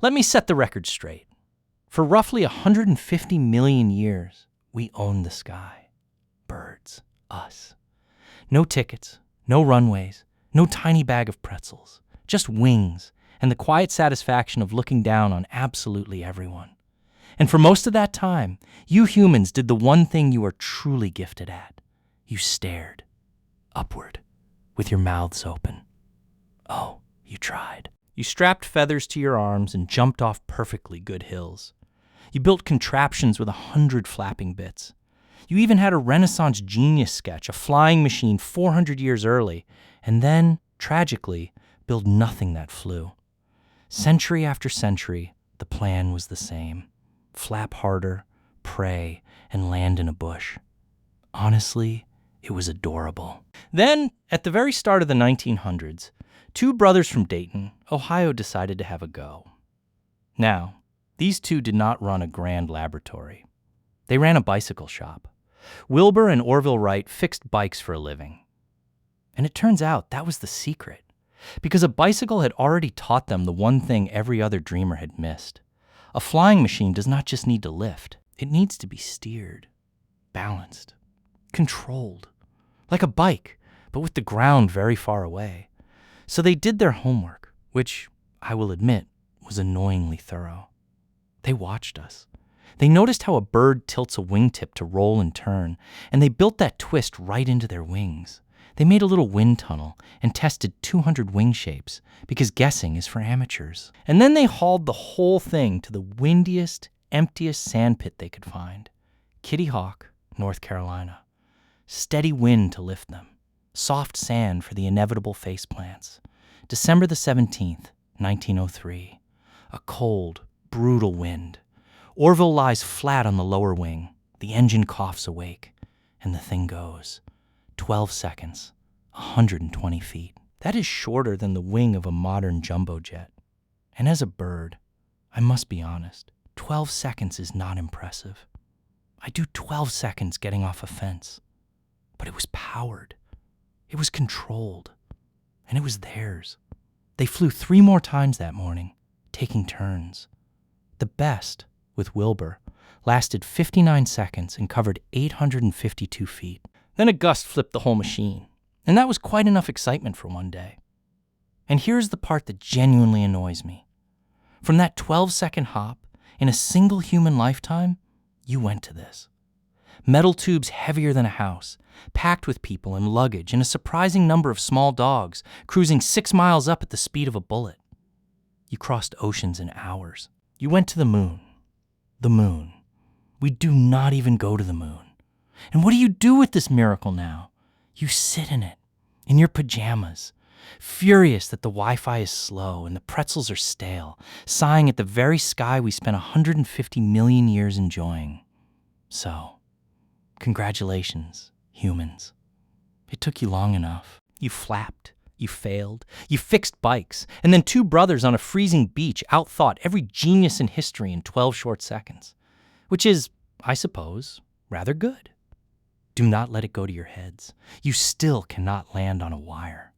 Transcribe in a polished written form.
Let me set the record straight. For roughly 150 million years, we owned the sky. Birds, us. No tickets, no runways, no tiny bag of pretzels, just wings and the quiet satisfaction of looking down on absolutely everyone. And for most of that time, you humans did the one thing you are truly gifted at. You stared upward with your mouths open. Oh, you tried. You strapped feathers to your arms and jumped off perfectly good hills. You built contraptions with 100 flapping bits. You even had a Renaissance genius sketch, a flying machine 400 years early, and then, tragically, build nothing that flew. Century after century, the plan was the same. Flap harder, pray, and land in a bush. Honestly, it was adorable. Then, at the very start of the 1900s, two brothers from Dayton, Ohio, decided to have a go. Now, these two did not run a grand laboratory. They ran a bicycle shop. Wilbur and Orville Wright fixed bikes for a living. And it turns out that was the secret, because a bicycle had already taught them the one thing every other dreamer had missed. A flying machine does not just need to lift. It needs to be steered, balanced, controlled, like a bike, but with the ground very far away. So they did their homework, which, I will admit, was annoyingly thorough. They watched us. They noticed how a bird tilts a wingtip to roll and turn, and they built that twist right into their wings. They made a little wind tunnel and tested 200 wing shapes, because guessing is for amateurs. And then they hauled the whole thing to the windiest, emptiest sandpit they could find. Kitty Hawk, North Carolina. Steady wind to lift them. Soft sand for the inevitable faceplants. December the 17th, 1903. A cold, brutal wind. Orville lies flat on the lower wing. The engine coughs awake, and the thing goes. 12 seconds, 120 feet. That is shorter than the wing of a modern jumbo jet. And as a bird, I must be honest, 12 seconds is not impressive. I do 12 seconds getting off a fence. But it was powered. It was controlled. And it was theirs. They flew 3 more times that morning, taking turns. The best, with Wilbur, lasted 59 seconds and covered 852 feet. Then a gust flipped the whole machine, and that was quite enough excitement for one day. And here's the part that genuinely annoys me. From that 12-second hop, in a single human lifetime, you went to this. Metal tubes heavier than a house, packed with people and luggage and a surprising number of small dogs, cruising 6 miles up at the speed of a bullet. You crossed oceans in hours. You went to the moon. The moon. We do not even go to the moon. And what do you do with this miracle now? You sit in it, in your pajamas, furious that the Wi-Fi is slow and the pretzels are stale, sighing at the very sky we spent 150 million years enjoying. So, congratulations, humans. It took you long enough. You flapped, you failed, you fixed bikes, and then 2 brothers on a freezing beach outthought every genius in history in 12 short seconds, which is, I suppose, rather good. Do not let it go to your heads. You still cannot land on a wire.